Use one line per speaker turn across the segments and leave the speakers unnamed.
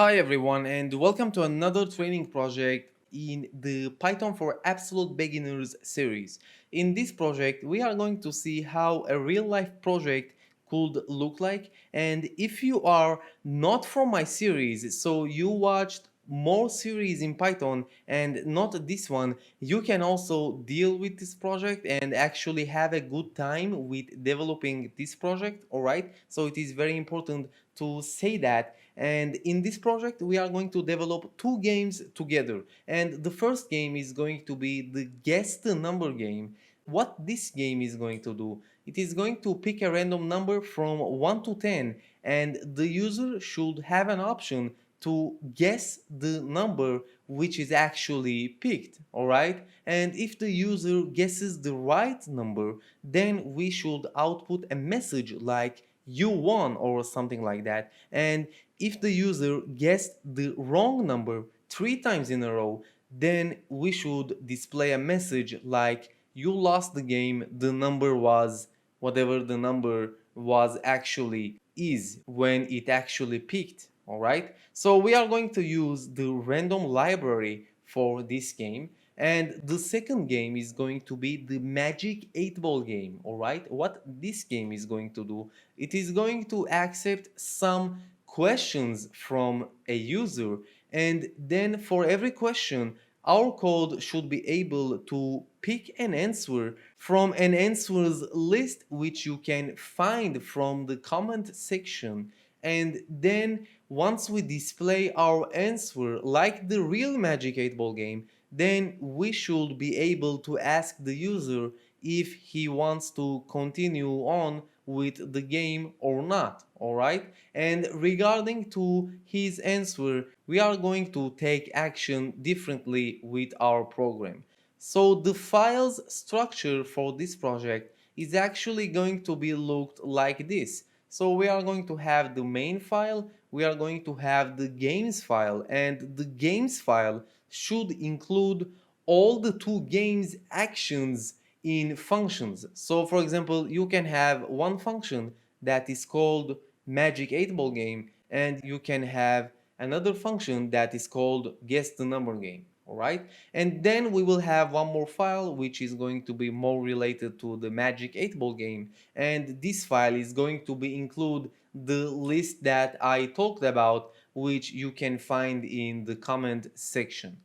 Hi everyone and welcome to another training project in the Python for Absolute Beginners series. In this project we are going to see how a real life project could look like, and if you are not from my series, so you watched more series in Python and not this one, you can also deal with this project and actually have a good time with developing this project. Alright, so it is very important to say that. And in this project we are going to develop two games together, and the first game is going to be the guess the number game. What this game is going to do, it is going to pick a random number from 1 to 10, and the user should have an option to guess the number which is actually picked. All right, and if the user guesses the right number, then we should output a message like you won or something like that. And if the user guessed the wrong number 3 times in a row, then we should display a message like you lost the game, the number was whatever the number was actually is when it actually peaked. Alright, so we are going to use the random library for this game, and the second game is going to be the magic 8 ball game. Alright, what this game is going to do, it is going to accept some questions from a user, and then for every question our code should be able to pick an answer from an answers list which you can find from the comment section. And then once we display our answer like the real magic 8 ball game, then we should be able to ask the user if he wants to continue on with the game or not. All right, and regarding to his answer, we are going to take action differently with our program. So the file's structure for this project is actually going to be looked like this. So we are going to have the main file, we are going to have the games file, and the games file should include all the two games actions in functions. So for example, you can have one function that is called magic 8 ball game, and you can have another function that is called guess the number game. All right, and then we will have one more file which is going to be more related to the magic 8 ball game, and this file is going to be include the list that I talked about, which you can find in the comment section.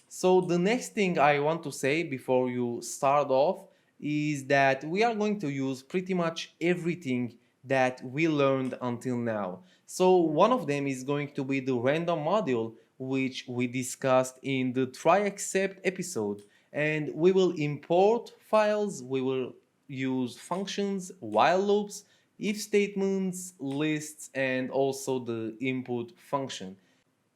So the next thing I want to say before you start off is that we are going to use pretty much everything that we learned until now. So one of them is going to be the random module, which we discussed in the try except episode, and we will import files, we will use functions, while loops, if statements, lists, and also the input function.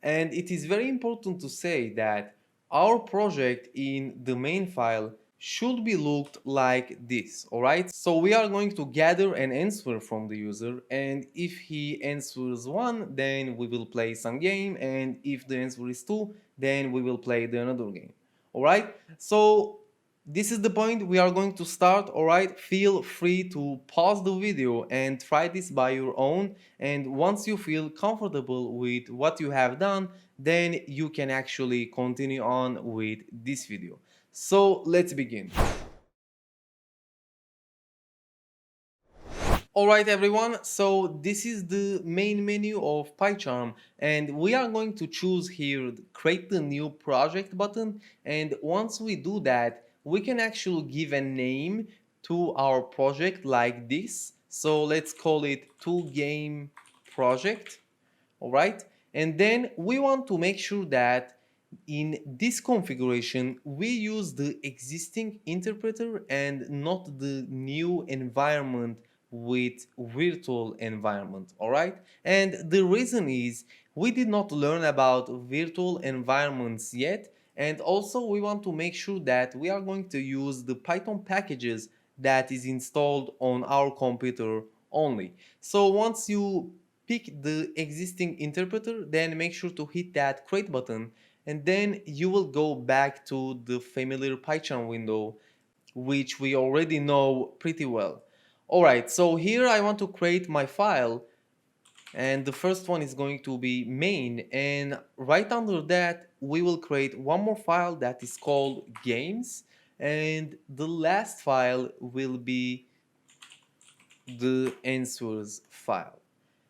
And it is very important to say that our project in the main file should be looked like this. Alright, so we are going to gather an answer from the user, and if he answers 1, then we will play some game, and if the answer is 2, then we will play the another game. Alright, so this is the point we are going to start. Alright, feel free to pause the video and try this by your own, and once you feel comfortable with what you have done, then you can actually continue on with this video. So let's begin. Alright everyone, so this is the main menu of PyCharm, and we are going to choose here create the new project button, and once we do that we can actually give a name to our project like this. So let's call it 2game project. Alright, and then we want to make sure that in this configuration we use the existing interpreter and not the new environment with virtual environment. All right, and the reason is we did not learn about virtual environments yet, and also we want to make sure that we are going to use the Python packages that is installed on our computer only. So once you pick the existing interpreter, then make sure to hit that create button, and then you will go back to the familiar PyCharm window, which we already know pretty well. Alright, so here I want to create my file, and the first one is going to be main, and right under that we will create one more file that is called games, and the last file will be the answers file.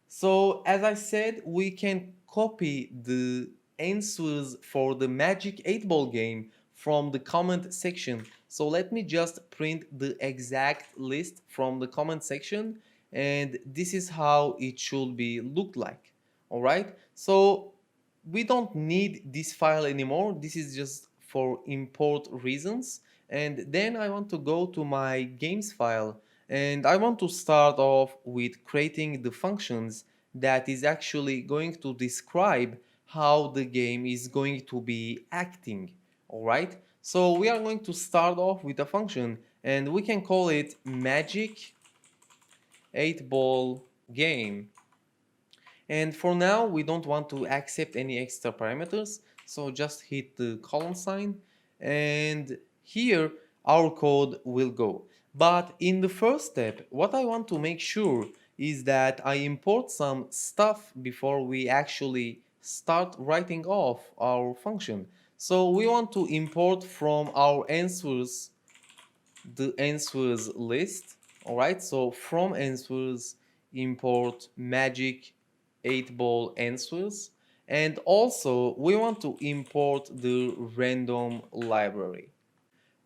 So as I said, we can copy the answers for the Magic 8 Ball game from the comment section. So let me just print the exact list from the comment section, and this is how it should be looked like. All right. So we don't need this file anymore. This is just for import reasons. And then I want to go to my games file, and I want to start off with creating the functions that is actually going to describe how the game is going to be acting. All right. So we are going to start off with a function, and we can call it magic 8 ball game. And for now, we don't want to accept any extra parameters. So just hit the colon sign, and here our code will go. But in the first step, what I want to make sure is that I import some stuff before we actually start writing off our function. So we want to import from our answers the answers list. All right, so from answers import magic 8 ball answers, and also we want to import the random library.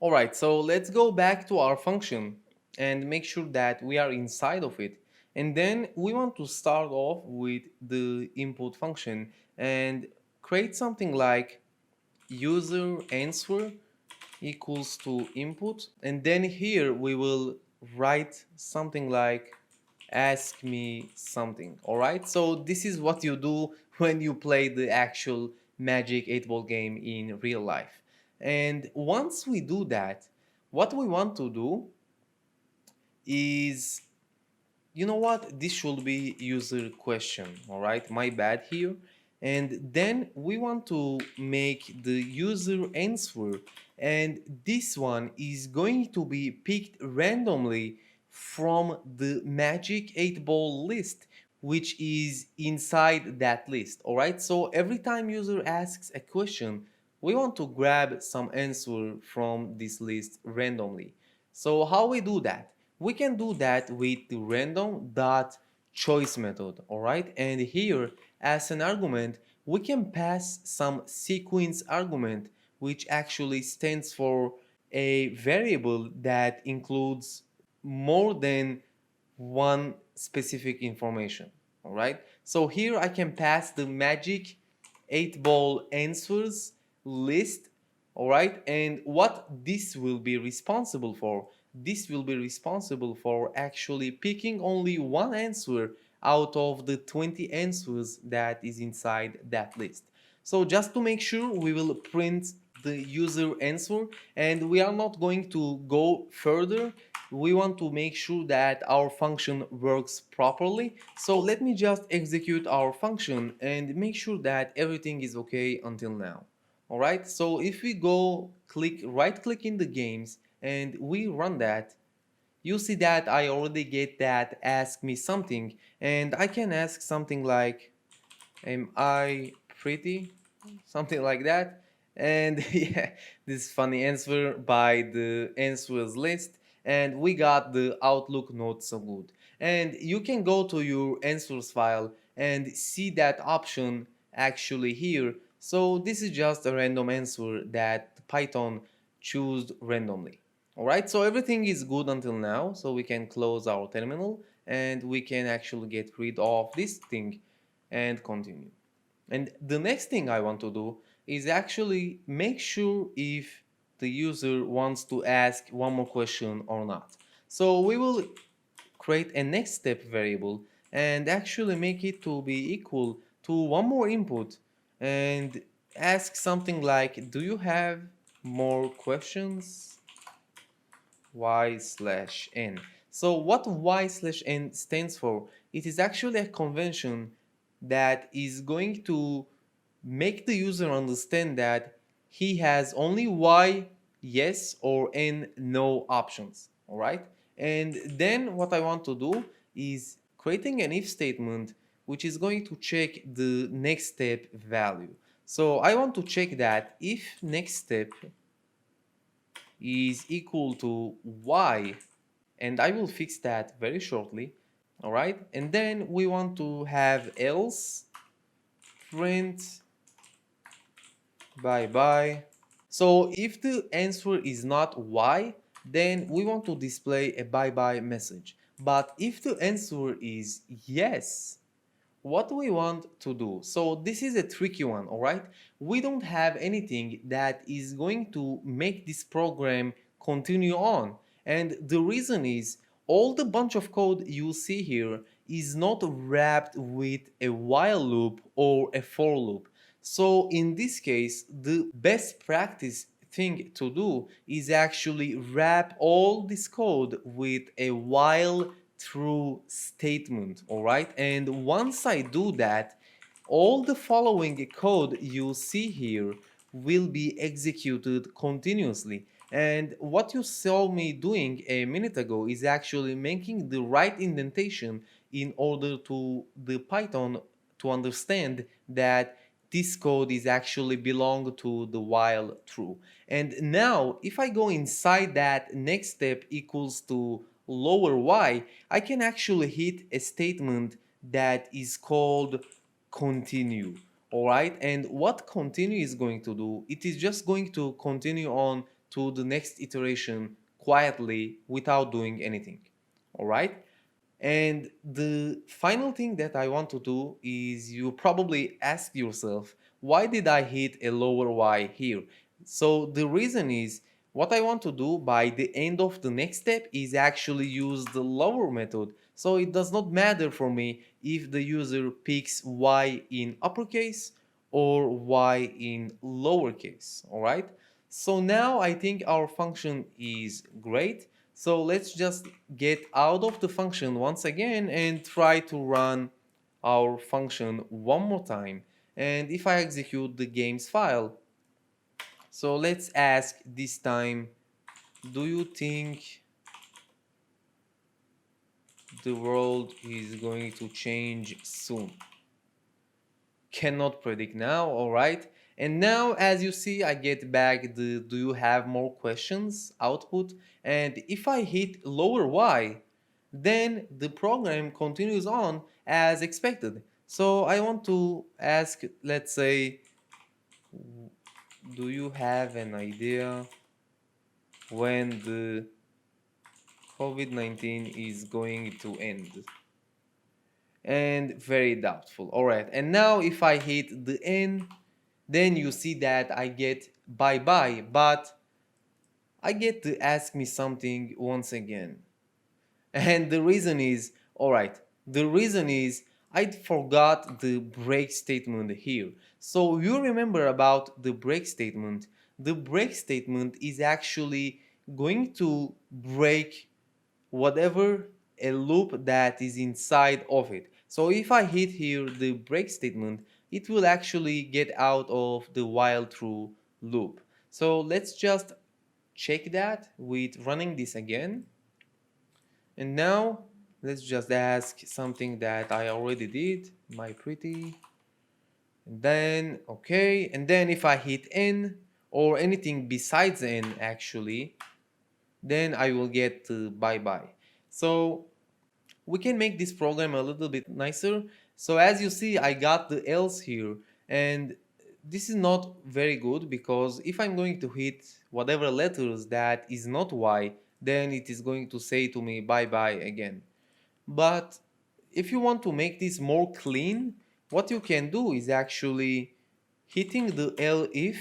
All right, so let's go back to our function and make sure that we are inside of it, and then we want to start off with the input function and create something like user answer equals to input, and then here we will write something like ask me something. All right, so this is what you do when you play the actual magic 8 ball game in real life. And once we do that, what we want to do is, you know what, this should be user question. All right, my bad here. And then we want to make the user answer, and this one is going to be picked randomly from the magic 8 ball list, which is inside that list. All right, so every time user asks a question, we want to grab some answer from this list randomly. So how we do that? We can do that with the random dot choice method. All right, and here as an argument we can pass some sequence argument, which actually stands for a variable that includes more than one specific information. All right, so here I can pass the magic 8 ball answers list. All right, and what this will be responsible for, this will be responsible for actually picking only one answer out of the 20 answers that is inside that list. So just to make sure, we will print the user answer, and we are not going to go further. We want to make sure that our function works properly. So let me just execute our function and make sure that everything is okay until now. All right, so if we go right click in the games and we run that, you see that I already get that ask me something, and I can ask something like am I pretty? Something like that. And yeah, this funny answer by the answers list. And we got the Outlook not so good. And you can go to your answers file and see that option actually here. So this is just a random answer that Python choose randomly. Alright, so everything is good until now. So we can close our terminal and we can actually get rid of this thing and continue. And the next thing I want to do is actually make sure if the user wants to ask one more question or not. So we will create a next step variable and actually make it to be equal to one more input and ask something like, do you have more questions? Y/n. So what Y/n stands for? It is actually a convention that is going to make the user understand that he has only Y yes or N no options. All right. And then what I want to do is creating an if statement which is going to check the next step value. So I want to check that if next step is equal to y, and I will fix that very shortly. All right, and then we want to have else print bye bye. So if the answer is not y, then we want to display a bye bye message. But if the answer is yes, what do we want to do? So this is a tricky one, all right? We don't have anything that is going to make this program continue on. And the reason is all the bunch of code you see here is not wrapped with a while loop or a for loop. So in this case, the best practice thing to do is actually wrap all this code with a while true statement, all right? And once I do that, all the following code you see here will be executed continuously. And what you saw me doing a minute ago is actually making the right indentation in order to the Python to understand that this code is actually belong to the while true. And now if I go inside that next step equals to lower y, I can actually hit a statement that is called continue. All right, and what continue is going to do, it is just going to continue on to the next iteration quietly without doing anything. All right, and the final thing that I want to do is you probably ask yourself, why did I hit a lower y here? So the reason is what I want to do by the end of the next step is actually use the lower method. So it does not matter for me if the user picks y in uppercase or y in lowercase. All right. So now I think our function is great. So let's just get out of the function once again and try to run our function one more time. And if I execute the games file, so let's ask this time, do you think the world is going to change soon? Cannot predict now, all right? And now, as you see, I get back the do you have more questions output. And if I hit lower y, then the program continues on as expected. So I want to ask, let's say, do you have an idea when the COVID-19 is going to end? And very doubtful. All right, and now if I hit the N, then you see that I get bye bye, but I get to ask me something once again. And the reason is, all right, the reason is I forgot the break statement here. So you remember about the break statement. The break statement is actually going to break whatever a loop that is inside of it. So if I hit here the break statement, it will actually get out of the while true loop. So let's just check that with running this again. And now let's just ask something that I already did, my pretty. And then, okay, and then if I hit N or anything besides N actually, then I will get bye bye. So we can make this program a little bit nicer. So as you see, I got the else here, and this is not very good because if I'm going to hit whatever letters that is not y, then it is going to say to me bye bye again. But if you want to make this more clean, what you can do is actually hitting the elif,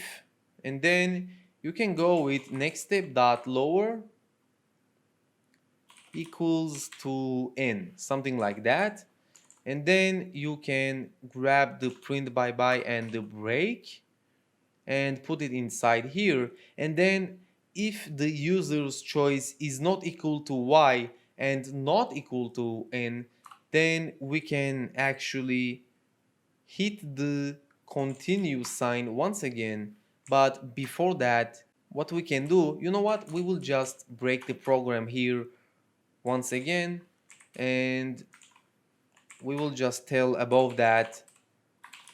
and then you can go with next step dot lower equals to n, something like that. And then you can grab the print bye bye and the break and put it inside here. And then if the user's choice is not equal to y and not equal to n, then we can actually hit the continue sign once again. But before that, what we can do, you know what, we will just break the program here once again and we will just tell above that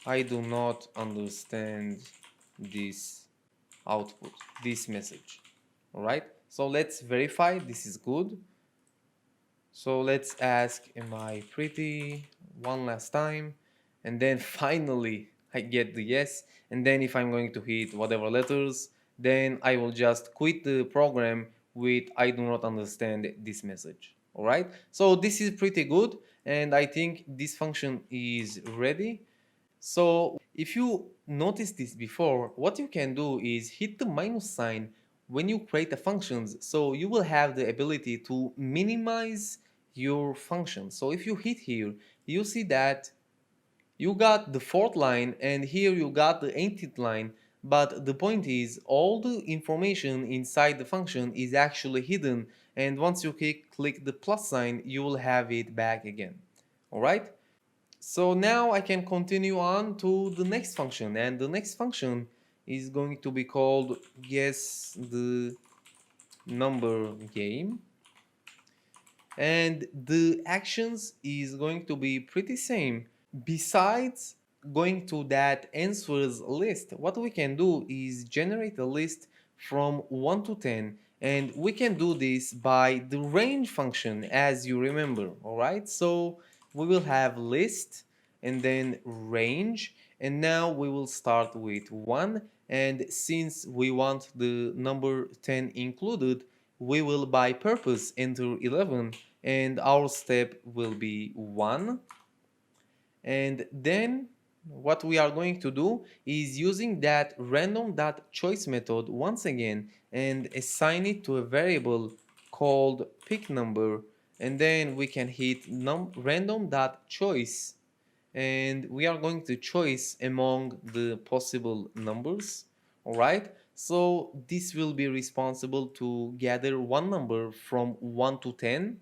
I do not understand this output, this message. All right, so let's verify this is good. So let's ask, am I pretty, one last time, and then finally I get the yes. And then if I'm going to hit whatever letters, then I will just quit the program with I do not understand this message. All right, so this is pretty good, and I think this function is ready. So if you noticed this before, what you can do is hit the minus sign when you create the functions, so you will have the ability to minimize your function. So if you hit here, you see that you got the fourth line and here you got the 18th line, but the point is all the information inside the function is actually hidden, and once you click the plus sign, you will have it back again. All right? So now I can continue on to the next function, and the next function is going to be called guess the number game, and the actions is going to be pretty same. Besides going to that answers list, what we can do is generate a list from 1 to 10, and we can do this by the range function, as you remember. All right, so we will have list and then range, and now we will start with 1, and since we want the number 10 included, we will by purpose enter 11, and our step will be 1. And then what we are going to do is using that random.choice method once again and assign it to a variable called pick number, and then we can hit random.choice, and we are going to choose among the possible numbers. All right, so this will be responsible to gather one number from 1 to 10,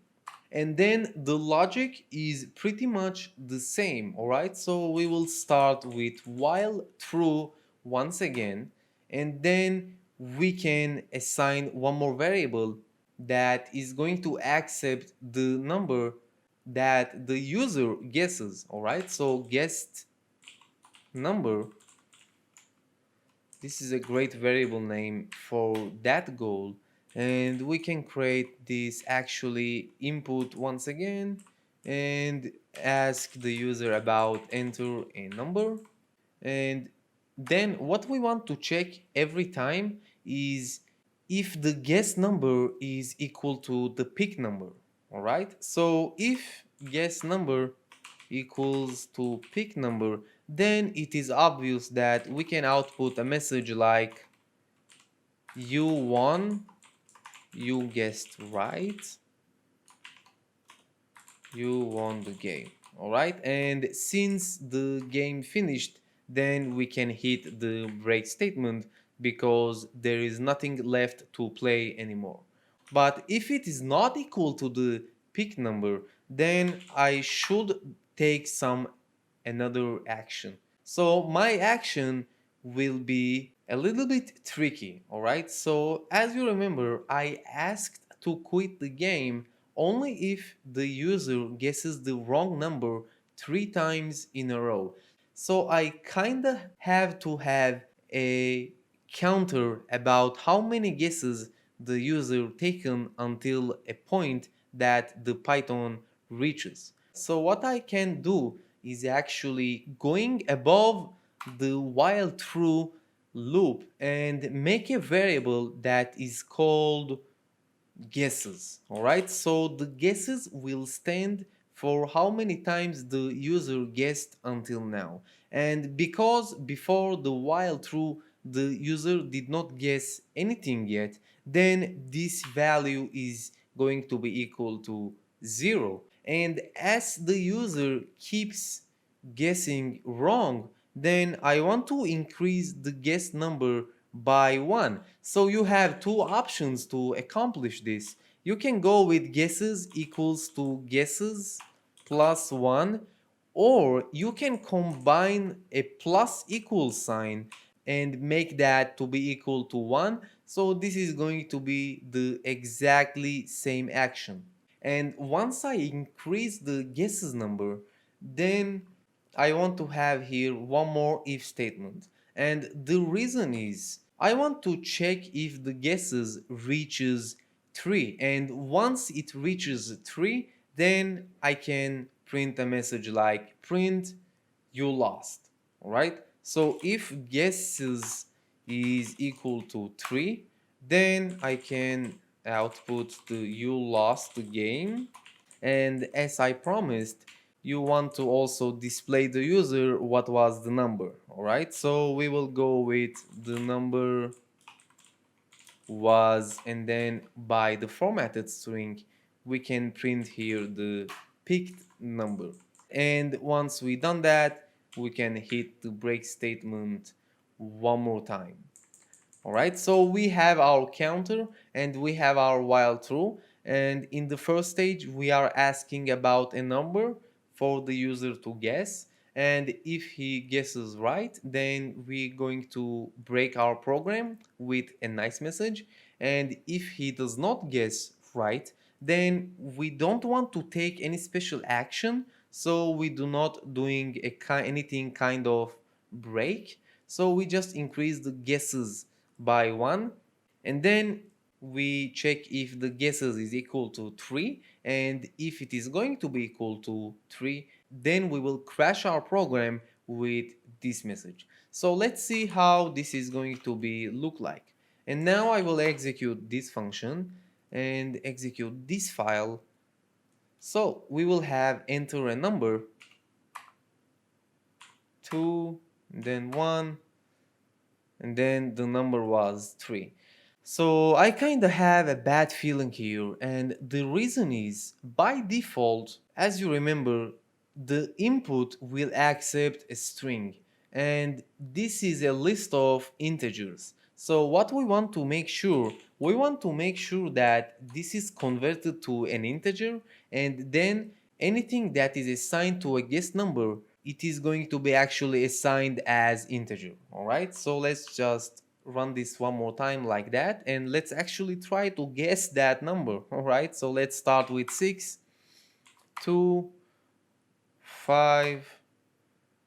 and then the logic is pretty much the same. All right, so we will start with while true once again, and then we can assign one more variable that is going to accept the number that the user guesses. All right, so guessed number, this is a great variable name for that goal, and we can create this actually input once again and ask the user about enter a number. And then what we want to check every time is if the guess number is equal to the pick number. All right, so if guess number equals to pick number, then it is obvious that we can output a message like you won, you guessed right, you won the game. All right, and since the game finished, then we can hit the break statement because there is nothing left to play anymore. But if it is not equal to the pick number, then I should take some another action. So my action will be a little bit tricky. All right, so as you remember, I asked to quit the game only if the user guesses the wrong number 3 times in a row. So I kinda have to have a counter about how many guesses the user taken until a point that the Python reaches. So what I can do is actually going above the while true loop and make a variable that is called guesses. All right, so the guesses will stand for how many times the user guessed until now, and because before the while true the user did not guess anything yet, then this value is going to be equal to 0, and as the user keeps guessing wrong, then I want to increase the guess number by 1. So you have two options to accomplish this. You can go with guesses equals to guesses plus 1, or you can combine a plus equal sign and make that to be equal to 1. So this is going to be the exactly same action. And once I increase the guesses number, Then I want to have here one more if statement. And the reason is I want to check if the guesses reaches 3, and once it reaches 3, then I can print a message like print you lost. All right? So if guesses is equal to 3, then I can output the you lost the game. And as I promised, you want to also display the user what was the number. All right? So we will go with the number was, and then by the formatted string we can print here the picked number. And once we done that, we can hit the break statement one more time. All right, so we have our counter and we have our while true, and in the first stage we are asking about a number for the user to guess, and if he guesses right, then we're going to break our program with a nice message, and if he does not guess right, then we don't want to take any special action, so we do not doing anything kind of break, so we just increase the guesses by 1, and then we check if the guesses is equal to 3, and if it is going to be equal to 3, then we will crash our program with this message. So let's see how this is going to be look like. And now I will execute this function and execute this file. So we will have enter a number 2, then 1, and then the number was 3. So I kind of have a bad feeling here, and the reason is by default, as you remember, the input will accept a string, and this is a list of integers. So what we want to make sure that this is converted to an integer, and then anything that is assigned to a guess number, it is going to be actually assigned as integer. All right, so let's just run this one more time like that, and let's actually try to guess that number. All right, so let's start with 6, 2, 5,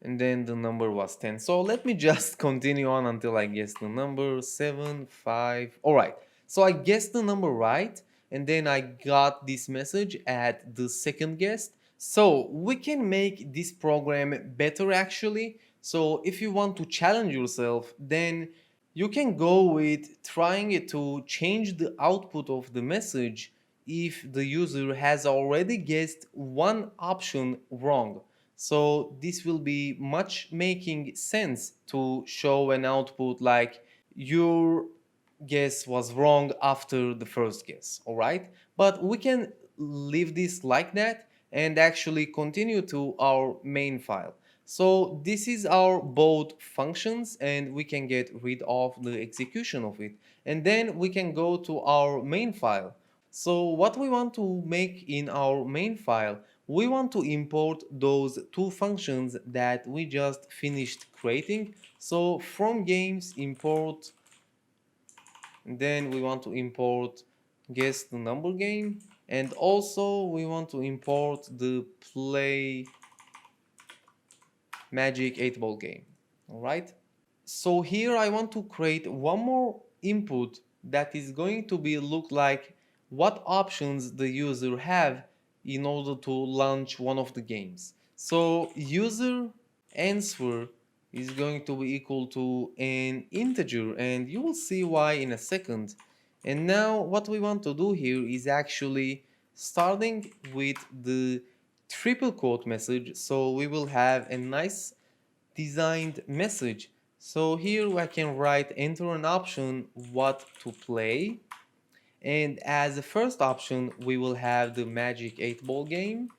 and then the number was 10. So let me just continue on until I guess the number 7, 5. All right, so I guessed the number right, and then I got this message at the second guess. So we can make this program better actually. So if you want to challenge yourself, then you can go with trying it to change the output of the message if the user has already guessed one option wrong. So this will be much making sense to show an output like your guess was wrong after the first guess, all right? But we can leave this like that and actually continue to our main file. So this is our both functions, and we can get rid of the execution of it. And then we can go to our main file. So what we want to make in our main file, we want to import those two functions that we just finished creating. So from games import, then we want to import guess the number game, and also we want to import the play magic 8 ball game. All right, so here I want to create one more input that is going to be look like what options the user have in order to launch one of the games. So user answer is going to be equal to an integer, and you will see why in a second. And now what we want to do here is actually starting with the triple quote message, so we will have a nice designed message. So here I can write enter an option what to play, and as a first option we will have the magic 8 ball game,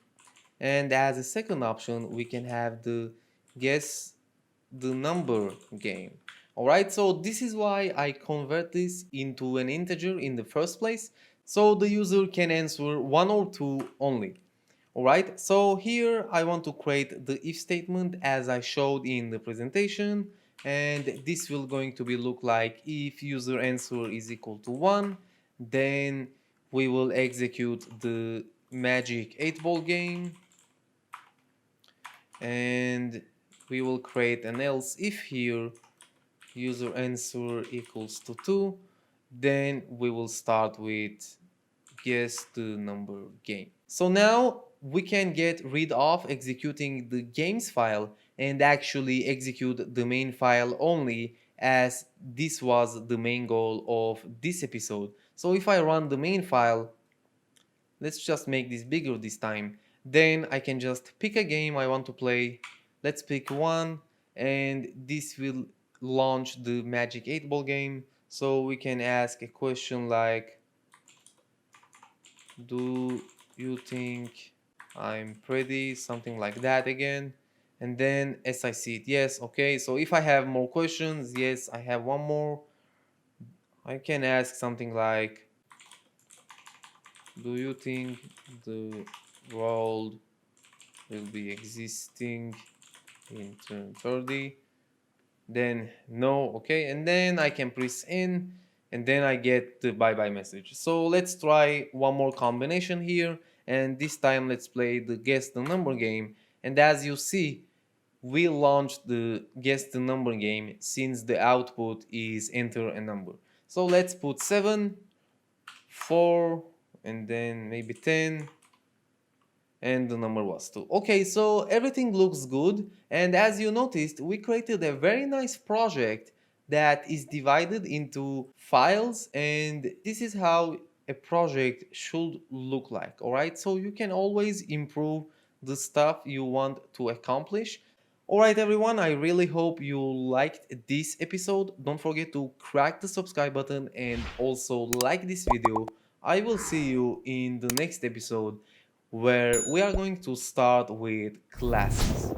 and as a second option we can have the guess the number game. Alright, so this is why I convert this into an integer in the first place, so the user can answer one or two only. Alright, so here I want to create the if statement as I showed in the presentation, and this will going to be look like if user answer is equal to 1, then we will execute the magic 8 ball game, and we will create an else if here user answer equals to 2. Then we will start with guess the number game. So now we can get rid of executing the games file and actually execute the main file only, as this was the main goal of this episode. So if I run the main file, let's just make this bigger this time, then I can just pick a game I want to play. Let's pick one, and this will launch the Magic 8 Ball game. So we can ask a question like, do you think I'm pretty? Something like that again. And then as I see it, yes, okay. So if I have more questions, yes, I have one more. I can ask something like, do you think the world will be existing in 2030? Then no, okay. And then I can press in, and then I get the bye bye message. So let's try one more combination here, and this time let's play the guess the number game. And as you see, we launched the guess the number game since the output is enter a number. So let's put 7, 4, and then maybe 10, and the number was 2. Okay, so everything looks good, and as you noticed, we created a very nice project that is divided into files, and this is how a project should look like. All right, so you can always improve the stuff you want to accomplish. All right, everyone, I really hope you liked this episode. Don't forget to crack the subscribe button and also like this video. I will see you in the next episode, where we are going to start with classes.